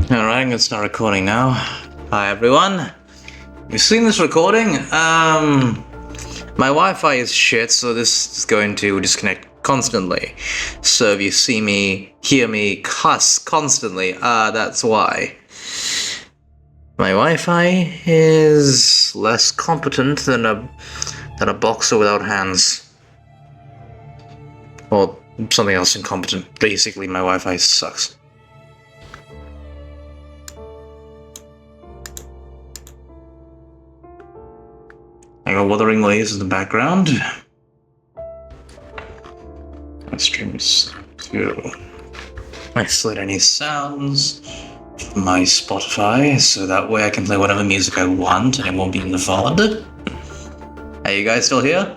Alright, I'm gonna start recording now. Hi everyone. You've seen this recording? My Wi-Fi is shit, so this is going to disconnect constantly. So if you see me, hear me cuss constantly, that's why. My Wi-Fi is less competent than a boxer without hands. Or something else incompetent. Basically, my Wi-Fi sucks. I got Wuthering waves in the background. My stream is too. I slid any sounds from my Spotify, so that way I can play whatever music I want and it won't be in the VOD. Are you guys still here?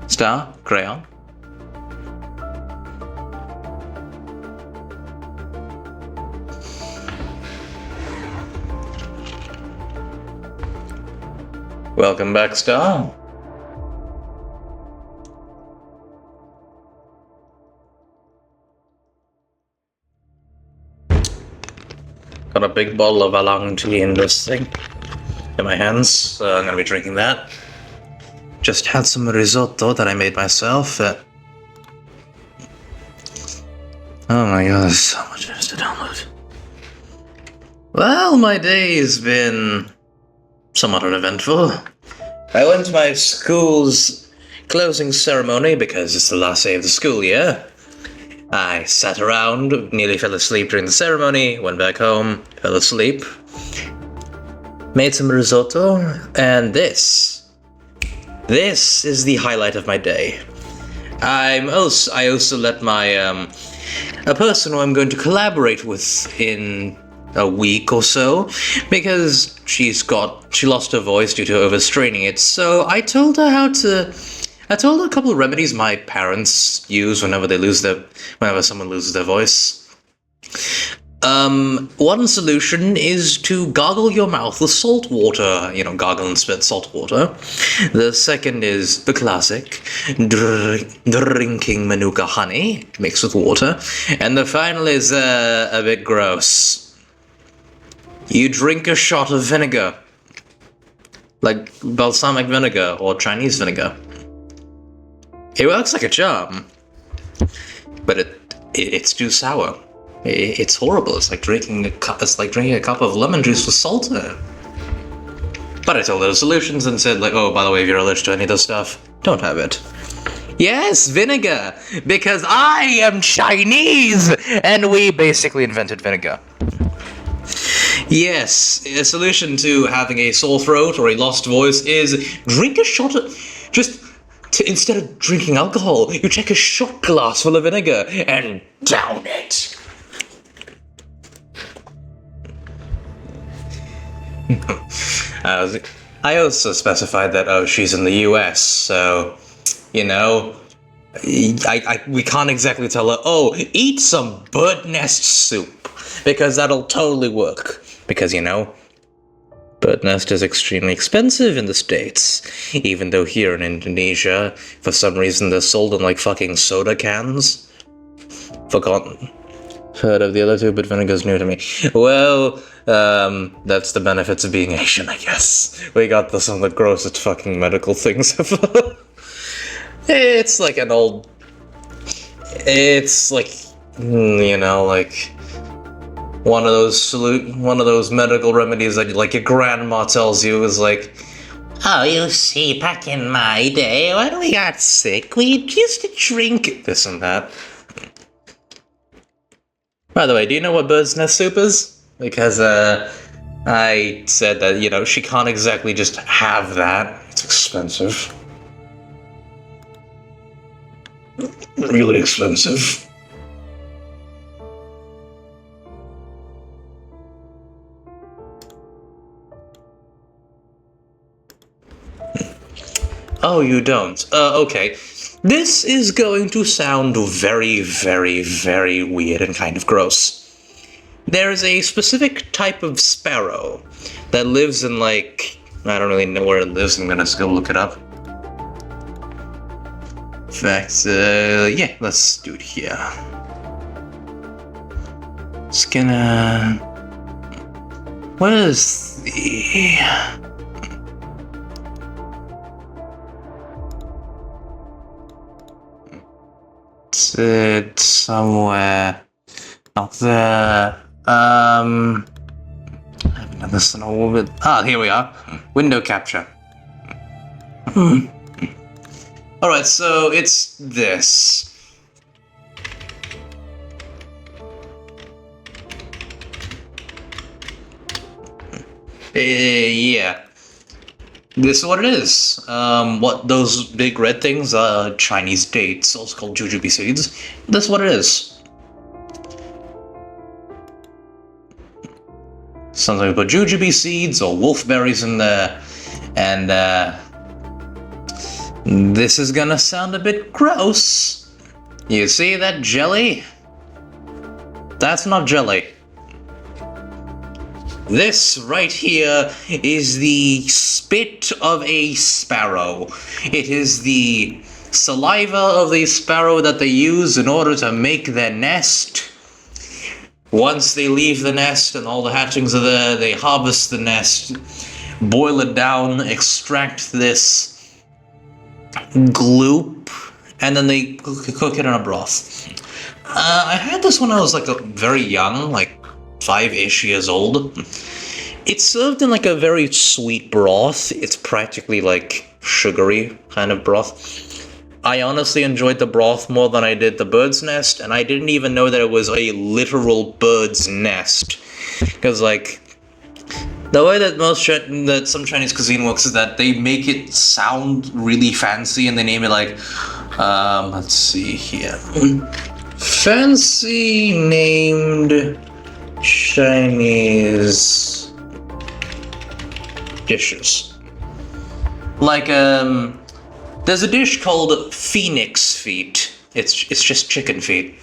Star? Crayon? Welcome back, Star. Got a big bottle of oolong tea in this thing in my hands, so I'm gonna be drinking that. Just had some risotto that I made myself. Oh my god, there's so much to download. Well, my day's been somewhat uneventful. I went to my school's closing ceremony because it's the last day of the school year. I sat around, nearly fell asleep during the ceremony, went back home, fell asleep, made some risotto, and this is the highlight of my day. I also let my, a person who I'm going to collaborate with in a week or so, because she lost her voice due to overstraining it, so I told her a couple of remedies my parents use whenever someone loses their voice. One solution is to gargle your mouth with salt water, gargle and spit salt water. The second is the classic, drinking Manuka honey mixed with water. And the final is a bit gross. You drink a shot of vinegar, like balsamic vinegar or Chinese vinegar. It works like a charm, but it's too sour. It's horrible. It's like drinking a cup of lemon juice with salt in it. But I told her the solutions and said, like, oh, by the way, if you're allergic to any of this stuff, don't have it. Yes, vinegar, because I am Chinese, and we basically invented vinegar. Yes, a solution to having a sore throat or a lost voice is drink a shot of, instead of drinking alcohol, you take a shot glass full of vinegar and down it. I also specified that, she's in the US, so, we can't exactly tell her, oh, eat some bird nest soup, because that'll totally work. Because, bird nest is extremely expensive in the States, even though here in Indonesia, for some reason, they're sold in, like, fucking soda cans. Forgotten. Heard of the other two, but vinegar's new to me. Well, that's the benefits of being Asian, I guess. We got some of the grossest fucking medical things ever. It's like an old... It's like, like... One of those medical remedies that like your grandma tells you is like, oh, you see, back in my day, when we got sick, we used to drink this and that. By the way, do you know what bird's nest soup is? Because I said that, she can't exactly just have that. It's expensive. Really expensive. Oh, you don't? Okay. This is going to sound very, very, very weird and kind of gross. There is a specific type of sparrow that lives in, like... I don't really know where it lives, I'm gonna just go look it up. In fact, yeah, let's do it here. It's gonna... What is the... It's somewhere up there. I haven't done this in a little bit. Ah, here we are. Window capture. Alright, so it's this. Yeah. This is what it is. What those big red things are Chinese dates, also called jujube seeds. This is what it is. Sometimes we put jujube seeds or wolfberries in there, and this is gonna sound a bit gross. You see that jelly? That's not jelly. This right here is the spit of a sparrow. It is the saliva of the sparrow that they use in order to make their nest. Once they leave the nest and all the hatchlings are there, they harvest the nest, boil it down, extract this gloop, and then they cook it in a broth. I had this when I was like very young, like 5-ish years old. It's served in like a very sweet broth. It's practically like sugary kind of broth. I honestly enjoyed the broth more than I did the bird's nest, and I didn't even know that it was a literal bird's nest. Because like, the way that some Chinese cuisine works is that they make it sound really fancy and they name it like, let's see here. Fancy named Chinese dishes. Like, there's a dish called phoenix feet. It's just chicken feet.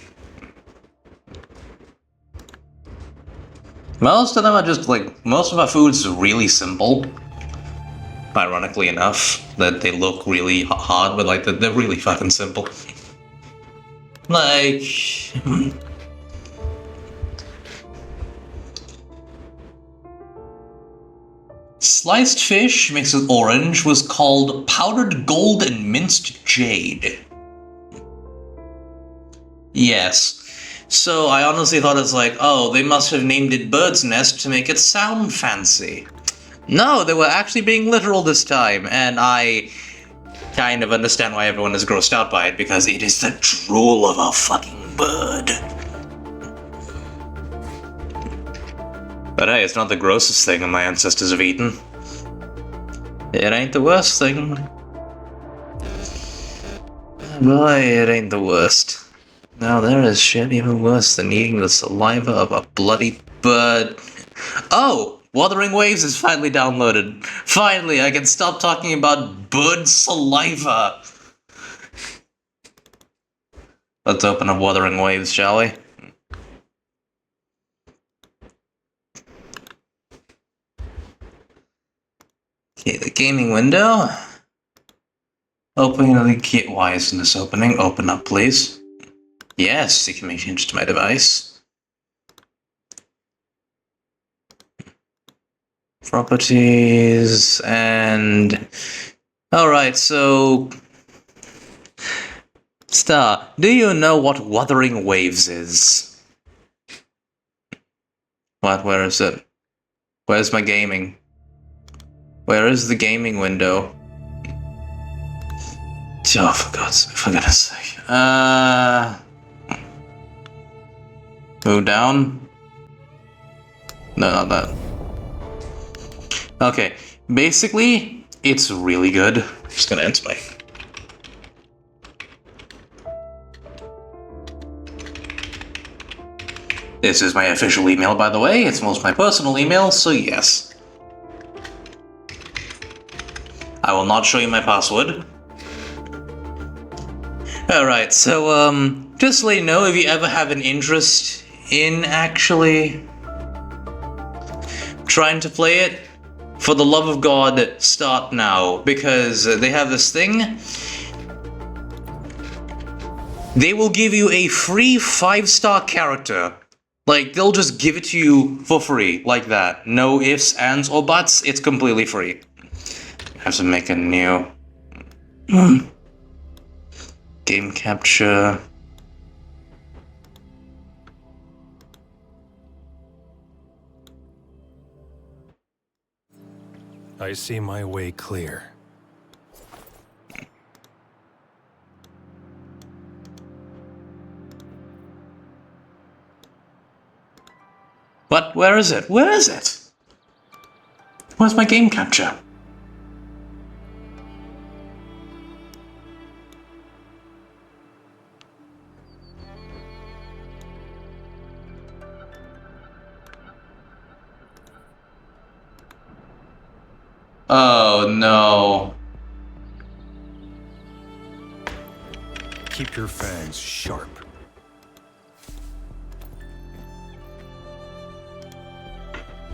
Most of them are just like, most of our food's really simple. Ironically enough, that they look really hard, but like they're really fucking simple. Like, sliced fish mixed with orange was called powdered gold and minced jade. Yes. So I honestly thought it's like, oh, they must have named it bird's nest to make it sound fancy. No, they were actually being literal this time, and I kind of understand why everyone is grossed out by it, because it is the drool of a fucking bird. But hey, it's not the grossest thing my ancestors have eaten. It ain't the worst thing. Boy, it ain't the worst. Now there is shit even worse than eating the saliva of a bloody bird. Oh! Wuthering Waves is finally downloaded. Finally, I can stop talking about bird saliva. Let's open up Wuthering Waves, shall we? Okay, the gaming window. Opening the key. Why isn't this opening? Open up, please. Yes, you can make changes to my device. Properties and... Alright, so... Star, do you know what Wuthering Waves is? What? Where is it? Where's my gaming? Where is the gaming window? Oh, for goodness sake. Move down? No, not that. Okay, basically, it's really good. I'm just gonna enter my... This is my official email, by the way. It's most my personal email, so yes. I will not show you my password. Alright, so, just to let you know, if you ever have an interest in actually trying to play it, for the love of God, start now, because they have this thing. They will give you a free 5-star character Like, they'll just give it to you for free, like that. No ifs, ands, or buts, it's completely free. Have to make a new... game capture... I see my way clear. What? Where is it? Where is it? Where's my game capture? Oh no. Keep your fangs sharp.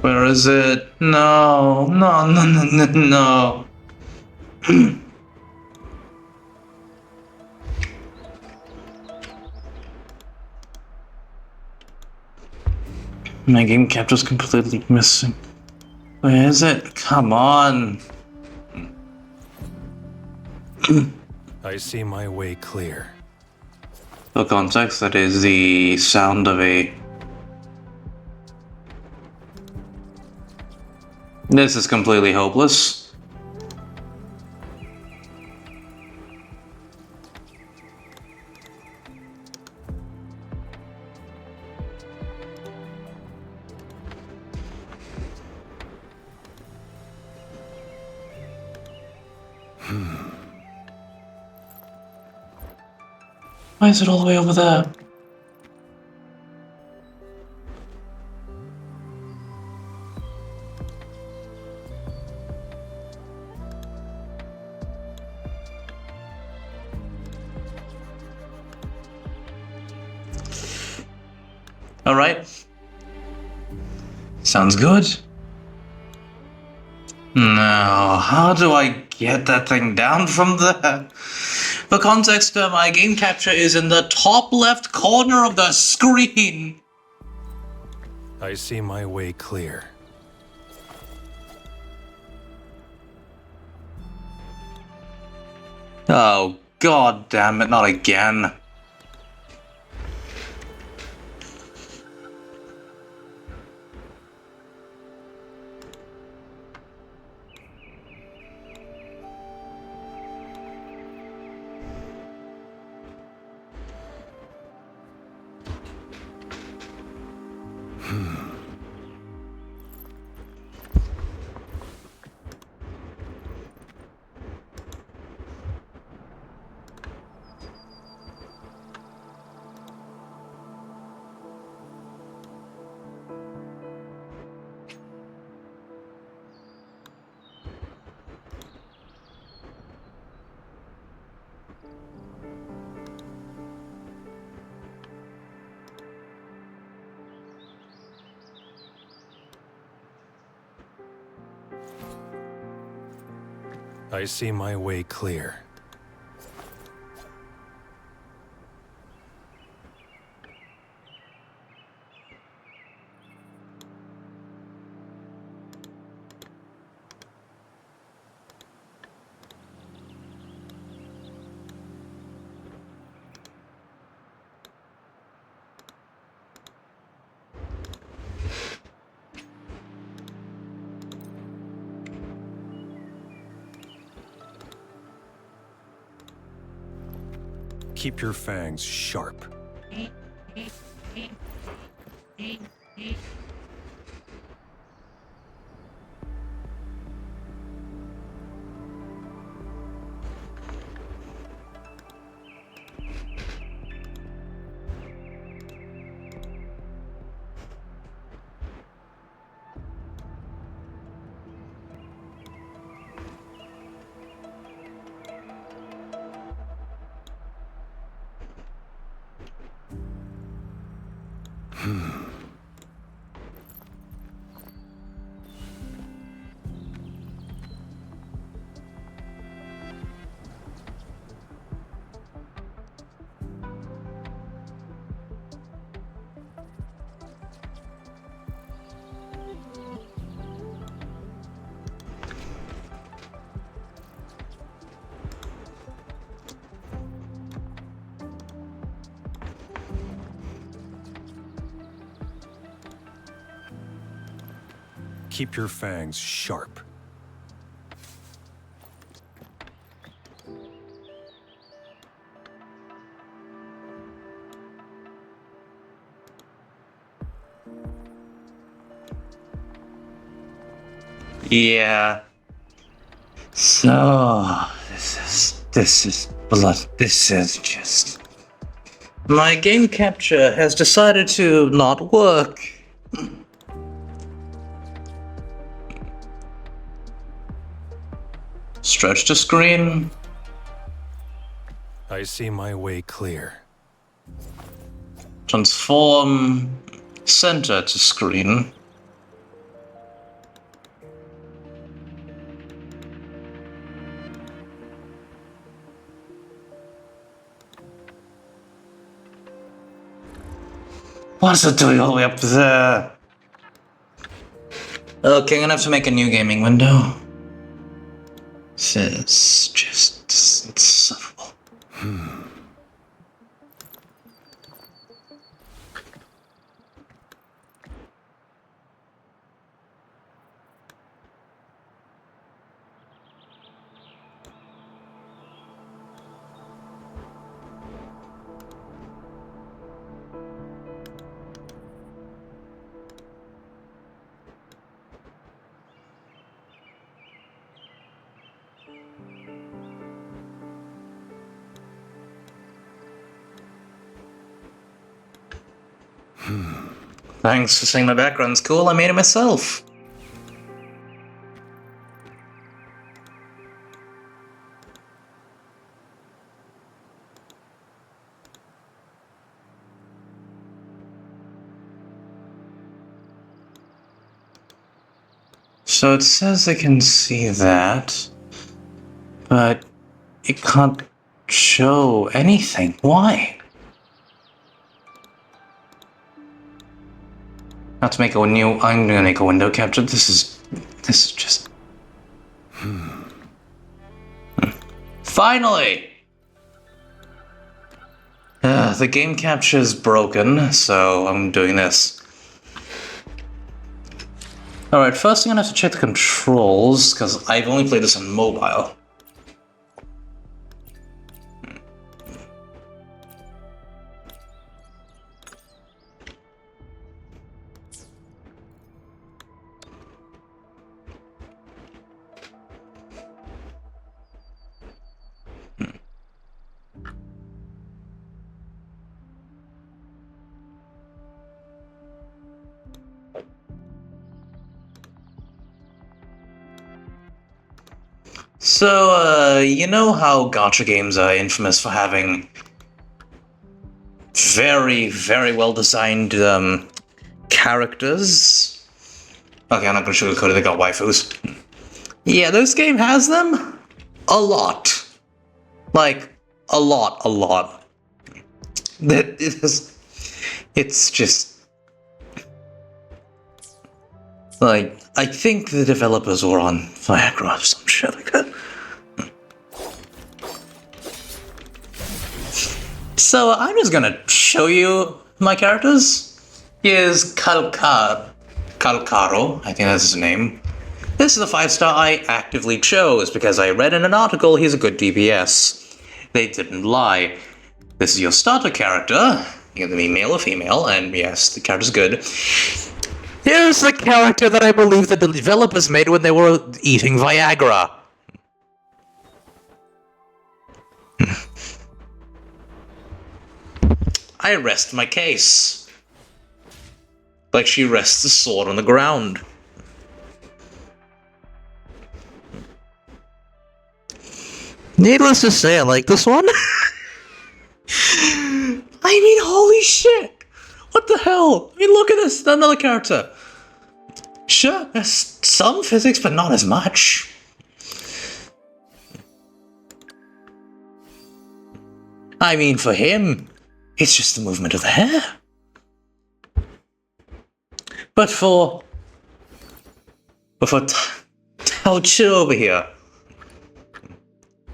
Where is it? No, no, no, no, no, no. My game capture's completely missing. Where is it? Come on. I see my way clear. For context, that is the sound of a... This is completely hopeless. Why is it all the way over there? All right. Sounds good. Now, how do I get that thing down from there? For context, my game capture is in the top left corner of the screen. I see my way clear. Oh, god damn it, not again. I see my way clear. Keep your fangs sharp. Keep your fangs sharp. Yeah. So, this is blood. This is just... My game capture has decided to not work. Stretch the screen. I see my way clear. Transform center to screen. What's it doing all the way up there? Okay, I'm gonna have to make a new gaming window. This is just insufferable. Thanks for saying my background's cool. I made it myself. So it says I can see that, but it can't show anything. Why? Not to make a new... I'm gonna make a window capture. This is just... Finally! The game capture is broken, so I'm doing this. Alright, first I'm gonna have to check the controls, because I've only played this on mobile. So, you know how gacha games are infamous for having very, very well-designed, characters? Okay, I'm not gonna sugarcoat it, they got waifus. Yeah, this game has them? A lot. Like, a lot. That is... It's just... Like, I think the developers were on Viagra or some shit like that. So I'm just gonna show you my characters. Here's Calcaro, I think that's his name. This is a 5-star I actively chose because I read in an article he's a good DPS. They didn't lie. This is your starter character. You can be male or female, and yes, the character's good. Here's the character that I believe the developers made when they were eating Viagra. I rest my case. Like she rests the sword on the ground. Needless to say, I like this one. I mean, holy shit! What the hell? I mean, look at this, another character. Sure, there's some physics, but not as much. I mean, for him, it's just the movement of the hair. But for Taochi over here,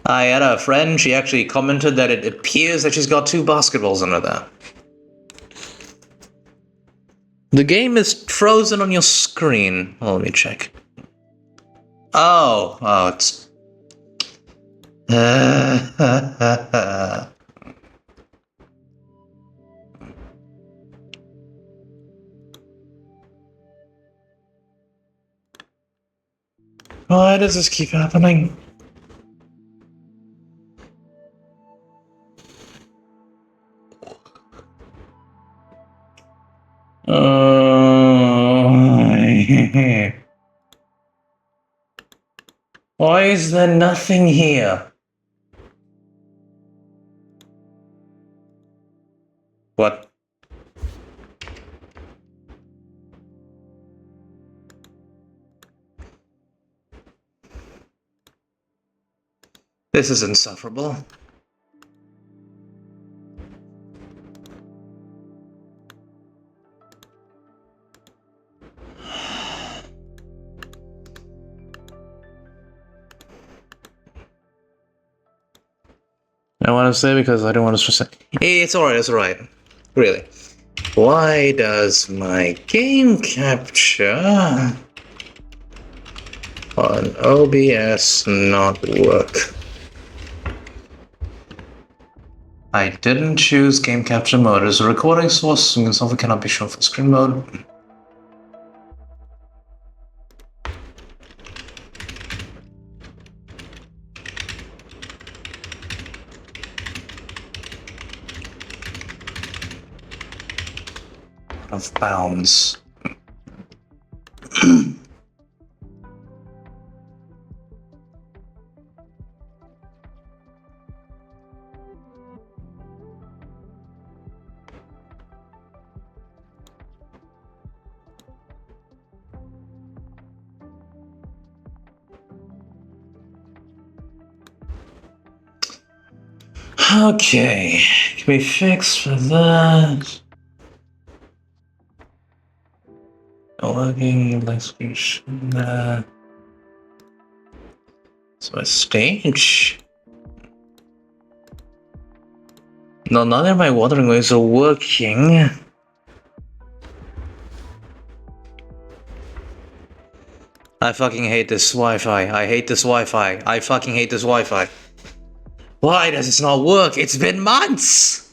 I had a friend, she actually commented that it appears that she's got 2 basketballs under there. The game is frozen on your screen. Oh, let me check. Oh, it's... Why does this keep happening? Why is there nothing here? What? This is insufferable. I want to say because I don't want to stress it. It's alright. Really. Why does my game capture on OBS not work? I didn't choose game capture mode as a recording source, and software cannot be shown for screen mode. Of bounds. Okay, can we fix for that? Logging, execution, so my stage. No, none of my watering ways are working. I fucking hate this Wi-Fi. I hate this Wi-Fi. I fucking hate this Wi-Fi. Why does this not work? It's been months!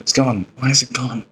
It's gone. Why is it gone?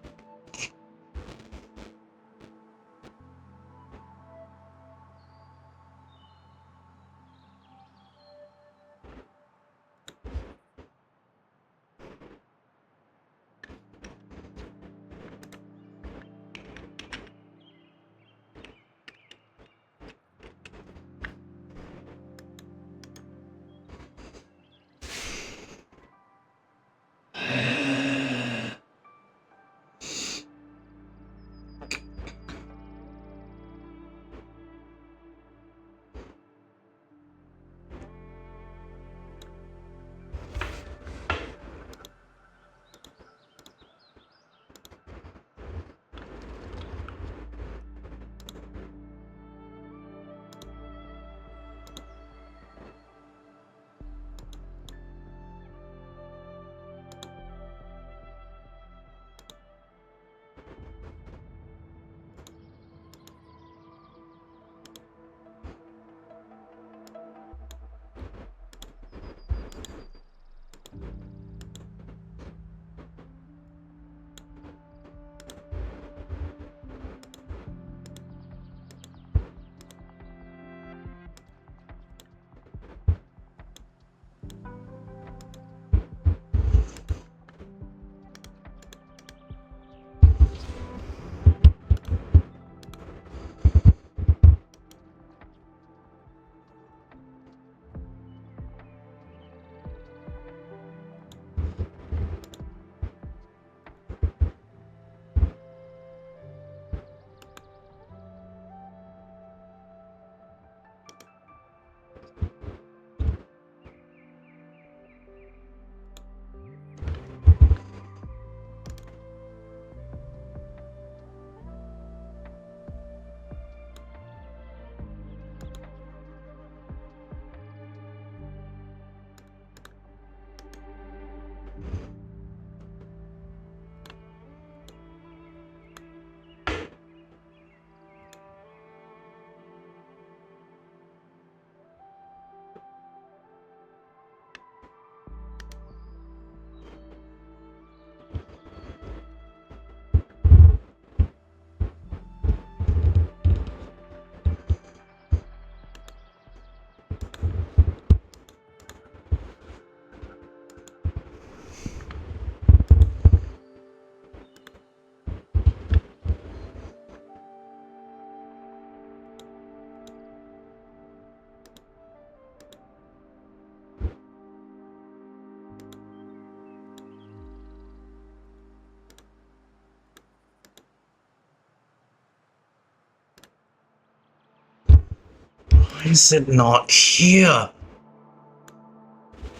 Why is it not here?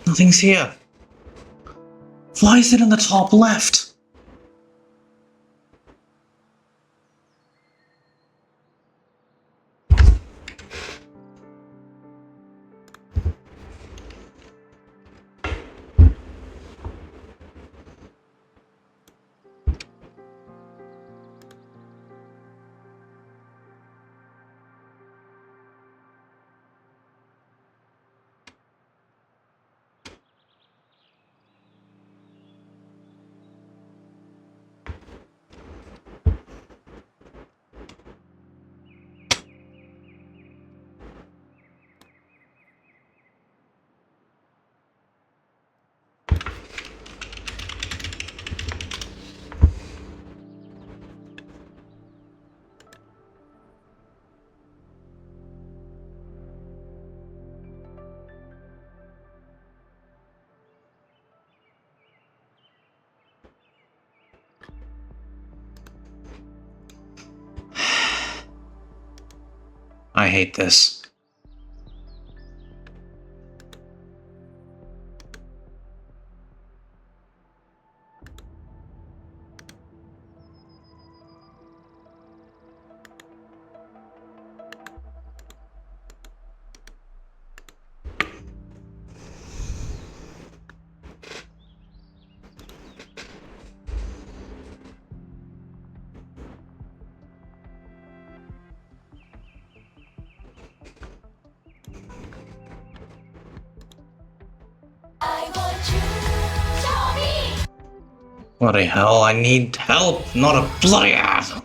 Nothing's here. Why is it in the top left? I hate this. Bloody hell, I need help, not a bloody ass.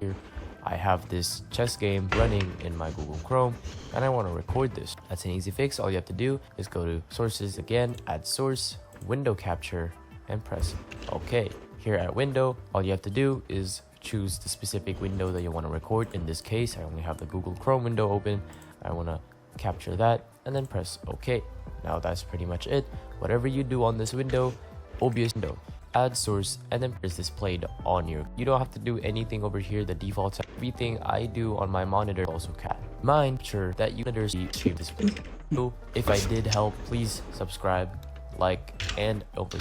Here I have this chess game running in my Google Chrome and I want to record this. That's an easy fix. All you have to do is go to sources again, add source, window capture, and press OK. Here at window, all you have to do is choose the specific window that you want to record. In this case, I only have the Google Chrome window open. I want to capture that and then press OK. Now that's pretty much it. Whatever you do on this window, obvious window, add source, and then is displayed on your. You don't have to do anything over here. The defaults, everything I do on my monitor also can. Mind sure that you stream this video. So if I did help, please subscribe, like, and open.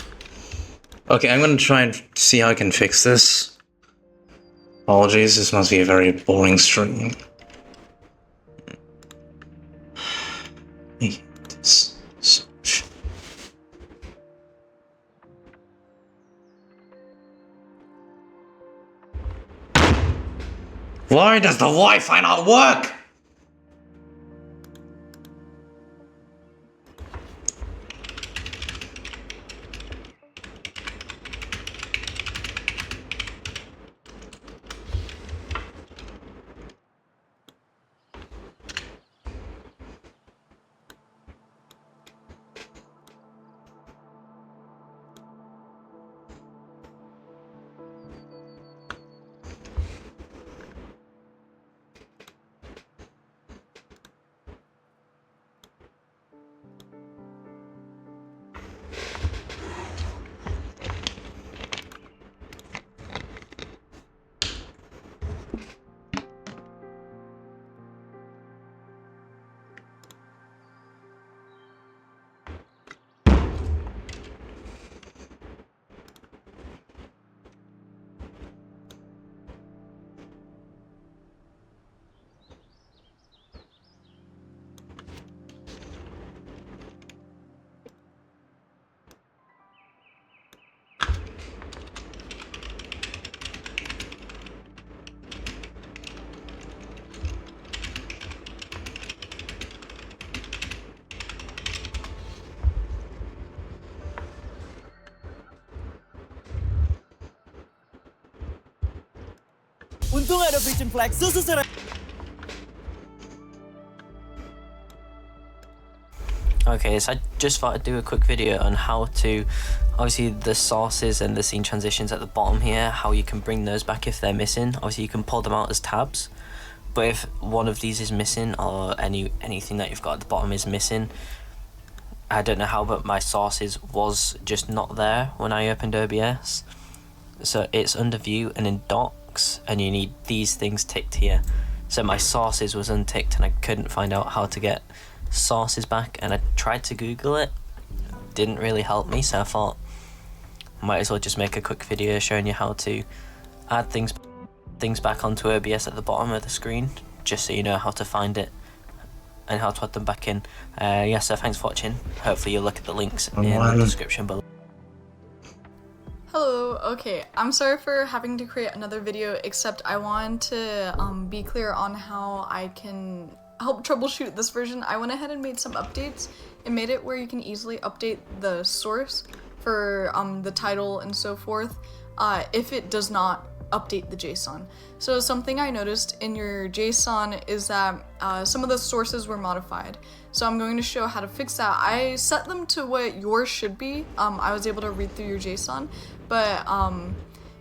Okay, I'm gonna try and see how I can fix this. Apologies, this must be a very boring stream. I hate this so much. Why does the Wi-Fi not work? Untung ada vision flag sesuai. Okay, so I just thought I'd do a quick video on how to, obviously the sources and the scene transitions at the bottom here, how you can bring those back if they're missing. Obviously you can pull them out as tabs, but if one of these is missing or anything that you've got at the bottom is missing, I don't know how, but my sources was just not there when I opened OBS. So it's under view and in docs, and you need these things ticked here. So my sources was unticked and I couldn't find out how to get sources back, and I tried to Google it, didn't really help me, so I thought might as well just make a quick video showing you how to add things back onto OBS at the bottom of the screen, just so you know how to find it and how to add them back in. Yeah, so thanks for watching. Hopefully you'll look at the links in the description below. Hello, okay, I'm sorry for having to create another video, except I wanted to be clear on how I can help troubleshoot this version. I went ahead and made some updates and made it where you can easily update the source for the title and so forth if it does not update the JSON. So something I noticed in your JSON is that some of the sources were modified. So I'm going to show how to fix that. I set them to what yours should be. I was able to read through your JSON, but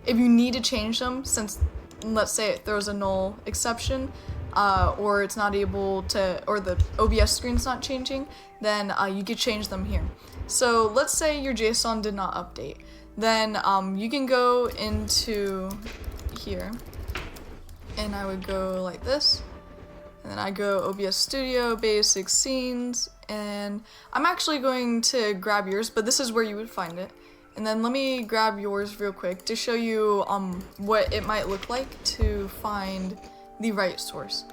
if you need to change them, since let's say it throws a null exception, or it's not able to, or the OBS screen's not changing, then you could change them here. So let's say your JSON did not update. Then you can go into here, and I would go like this, and then I go OBS Studio, Basic Scenes, and I'm actually going to grab yours, but this is where you would find it. And then let me grab yours real quick to show you what it might look like to find the right source.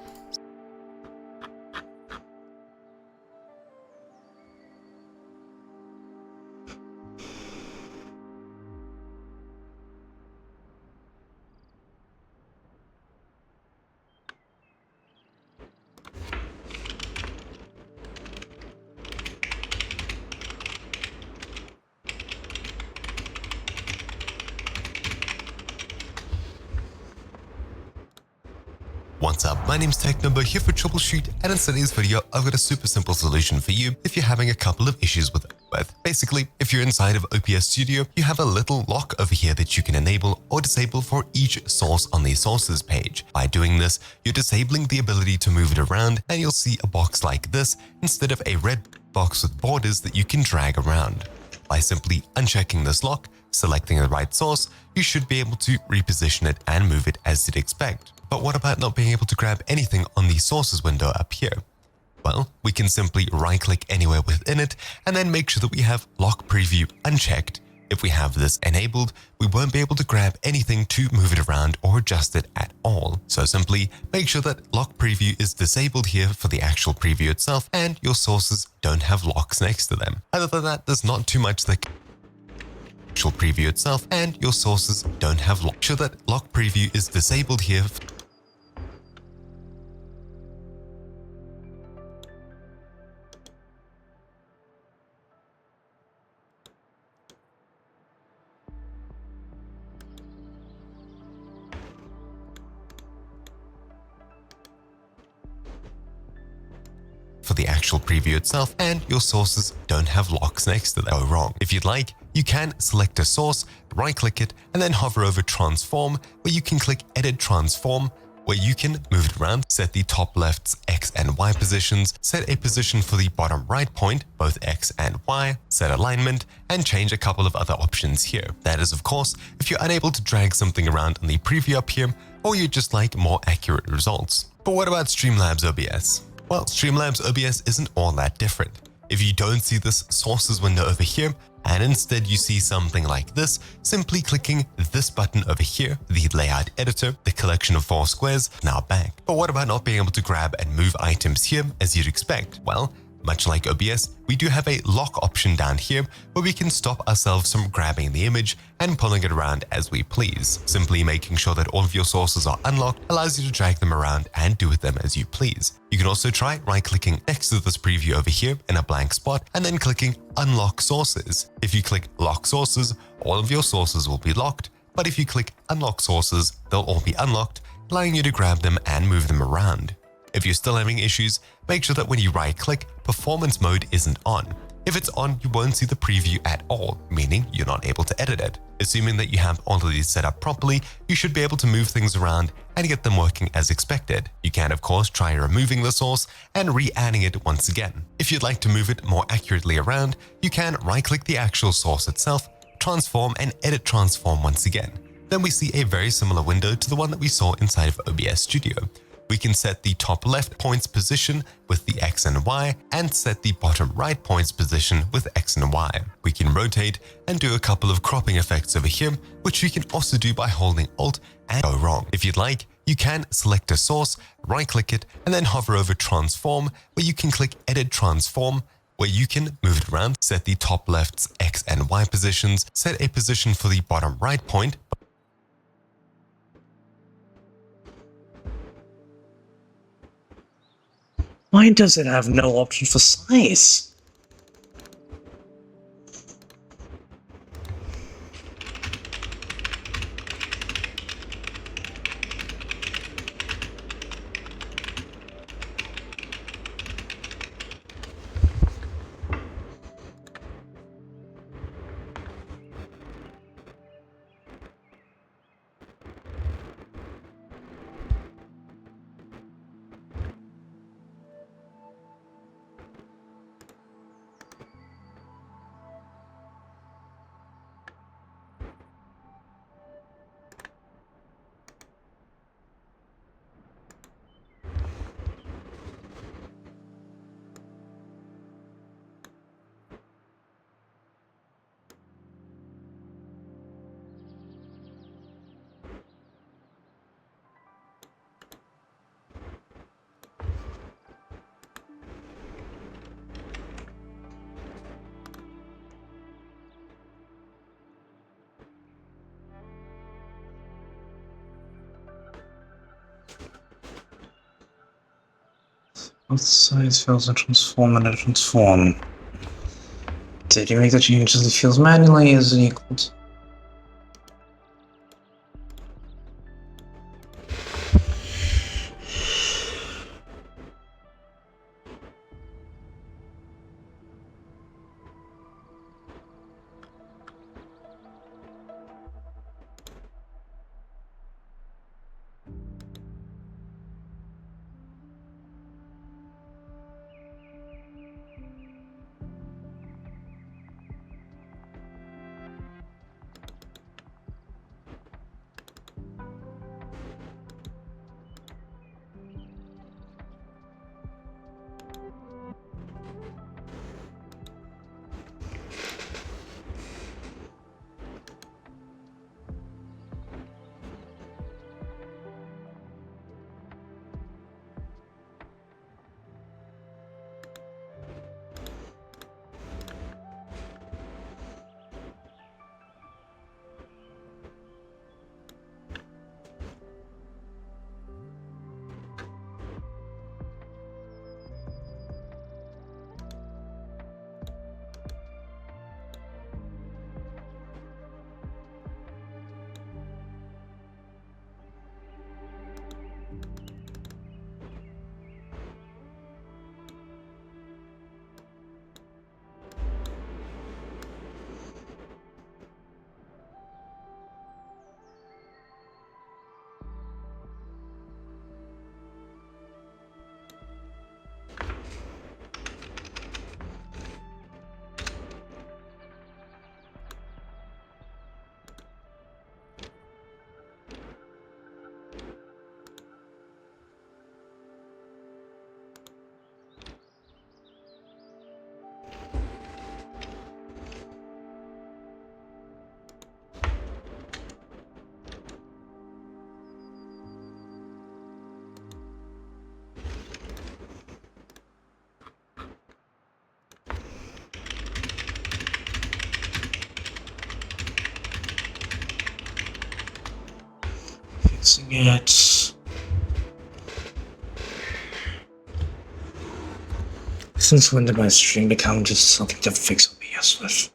What's up, my name's TechNumber here for Troubleshoot, and in today's video I've got a super simple solution for you if you're having a couple of issues with it. Basically, if you're inside of OBS Studio, you have a little lock over here that you can enable or disable for each source on the sources page. By doing this, you're disabling the ability to move it around, and you'll see a box like this instead of a red box with borders that you can drag around. By simply unchecking this lock, selecting the right source, you should be able to reposition it and move it as you'd expect. But what about not being able to grab anything on the sources window up here? Well, we can simply right-click anywhere within it and then make sure that we have lock preview unchecked. If we have this enabled, we won't be able to grab anything to move it around or adjust it at all. So simply make sure that lock preview is disabled here for the actual preview itself, and your sources don't have locks next to them. Other than that, there's not too much that actual preview itself, and your sources don't have lock. Sure that lock preview is disabled here. For the actual preview itself, and your sources don't have locks next to them. Go wrong. If you'd like, you can select a source, right-click it, and then hover over Transform, where you can click Edit Transform, where you can move it around, set the top left's X and Y positions, set a position for the bottom right point, both X and Y, set alignment, and change a couple of other options here. That is, of course, if you're unable to drag something around in the preview up here, or you just like more accurate results. But what about Streamlabs OBS? Well, Streamlabs OBS isn't all that different. If you don't see this sources window over here, and instead you see something like this, simply clicking this button over here, the layout editor, the collection of 4 squares, now back. But what about not being able to grab and move items here as you'd expect? Well, much like OBS, we do have a lock option down here where we can stop ourselves from grabbing the image and pulling it around as we please. Simply making sure that all of your sources are unlocked allows you to drag them around and do with them as you please. You can also try right-clicking next to this preview over here in a blank spot and then clicking Unlock Sources. If you click Lock Sources, all of your sources will be locked, but if you click Unlock Sources, they'll all be unlocked allowing you to grab them and move them around. If you're still having issues, make sure that when you right-click, performance mode isn't on. If it's on, you won't see the preview at all, meaning you're not able to edit it. Assuming that you have all of these set up properly, you should be able to move things around and get them working as expected. You can, of course, try removing the source and re-adding it once again. If you'd like to move it more accurately around, you can right-click the actual source itself, transform and edit transform once again. Then we see a very similar window to the one that we saw inside of OBS Studio. We can set the top left point's position with the X and Y and set the bottom right point's position with X and Y. We can rotate and do a couple of cropping effects over here, which we can also do by holding Alt and go wrong. If you'd like, you can select a source, right-click it, and then hover over Transform, where you can click Edit Transform, where you can move it around, set the top left's X and Y positions, set a position for the bottom right point, Why does it have no option for size? Both size fields and transform and transform. Did you make the changes to the fields manually? Is it equal to... Fixing it. Since when did my stream become just something to fix OBS with?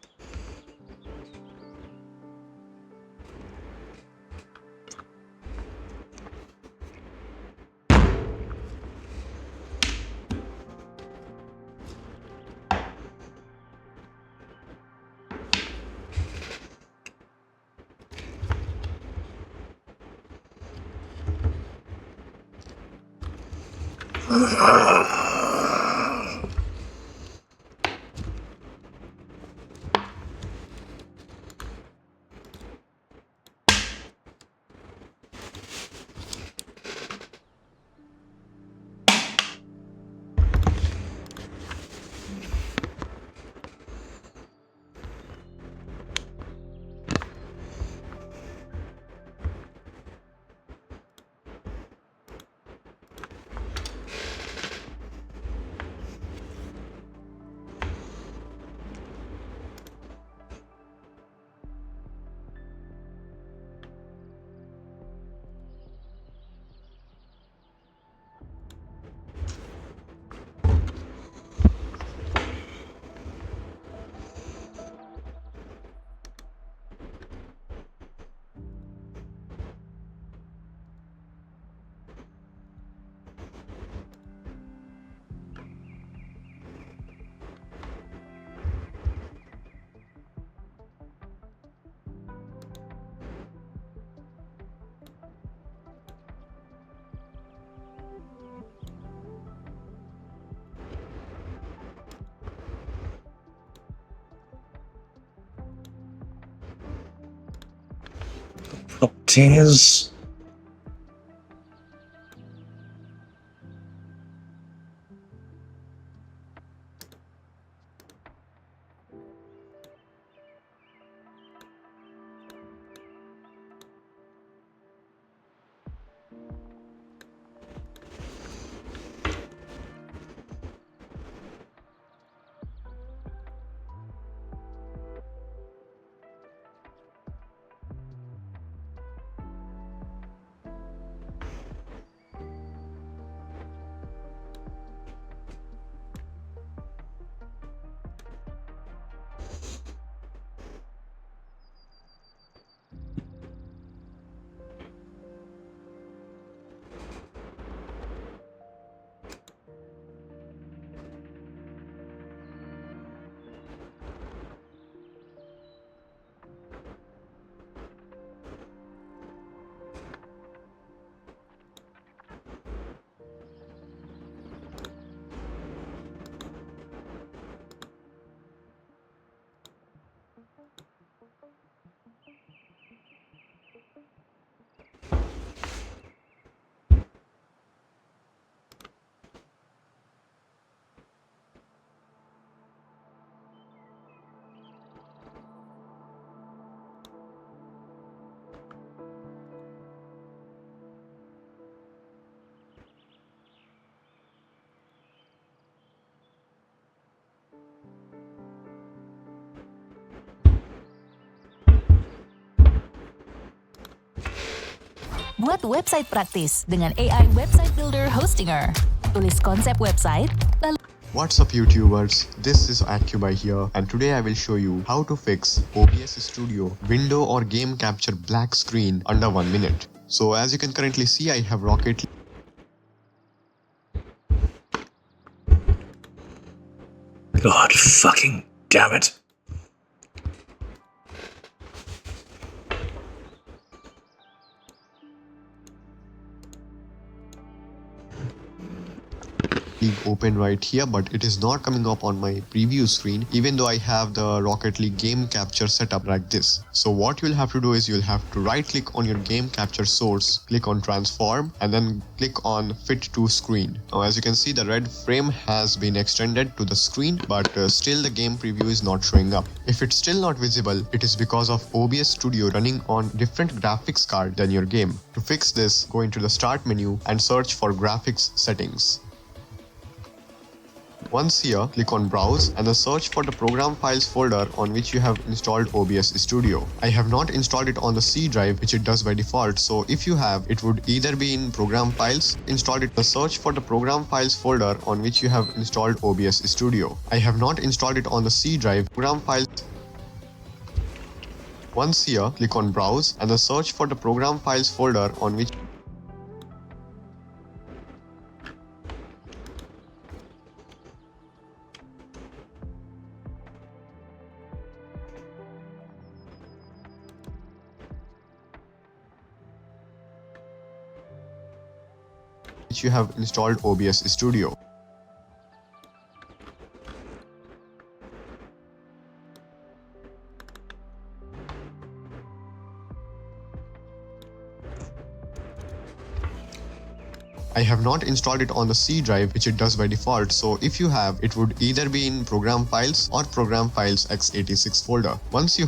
Properties. Buat website praktis dengan AI Website Builder Hostinger. Tulis konsep website, lalu What's up YouTubers, this is Acubai here and today I will show you how to fix OBS Studio window or game capture black screen under 1 minute. So as you can currently see, I have Rocket God fucking damn it. League open right here, but it is not coming up on my preview screen even though I have the Rocket League game capture set up like this. So what you'll have to do is you'll have to right click on your game capture source, click on transform and then click on fit to screen. Now as you can see, the red frame has been extended to the screen, but still the game preview is not showing up. If it's still not visible, it is because of OBS Studio running on different graphics card than your game. To fix this, go into the start menu and search for graphics settings. Once here, click on Browse and then search for the Program Files folder on which you have installed OBS Studio. I have not installed it on the C drive, which it does by default, so if you have, it would either be in Program Files, installed it, search for the Program Files folder on which you have installed OBS Studio. I have not installed it on the C drive. Program Files. Once here, click on Browse and then search for the Program Files folder on which which you have installed OBS Studio. I have not installed it on the C drive, which it does by default, so if you have, it would either be in Program Files or Program Files x86 folder. Once you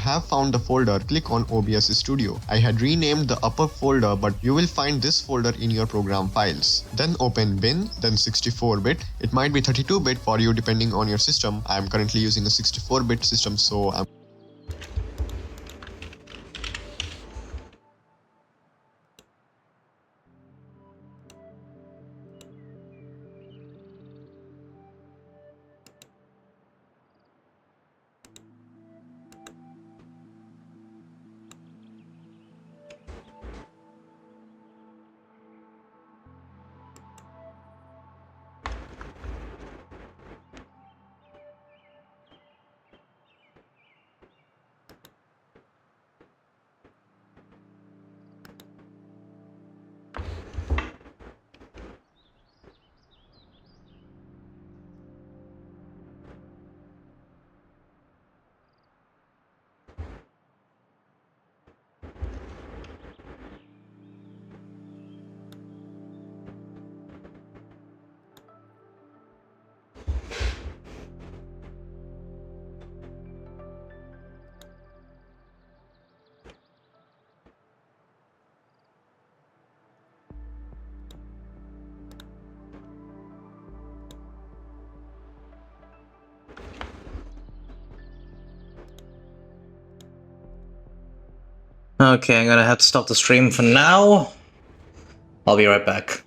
have found the folder, click on OBS Studio. I had renamed the upper folder, but you will find this folder in your program files. Then open bin, then 64-bit. It might be 32-bit for you depending on your system. I am currently using a 64-bit system, so I'm Okay, I'm gonna have to stop the stream for now. I'll be right back.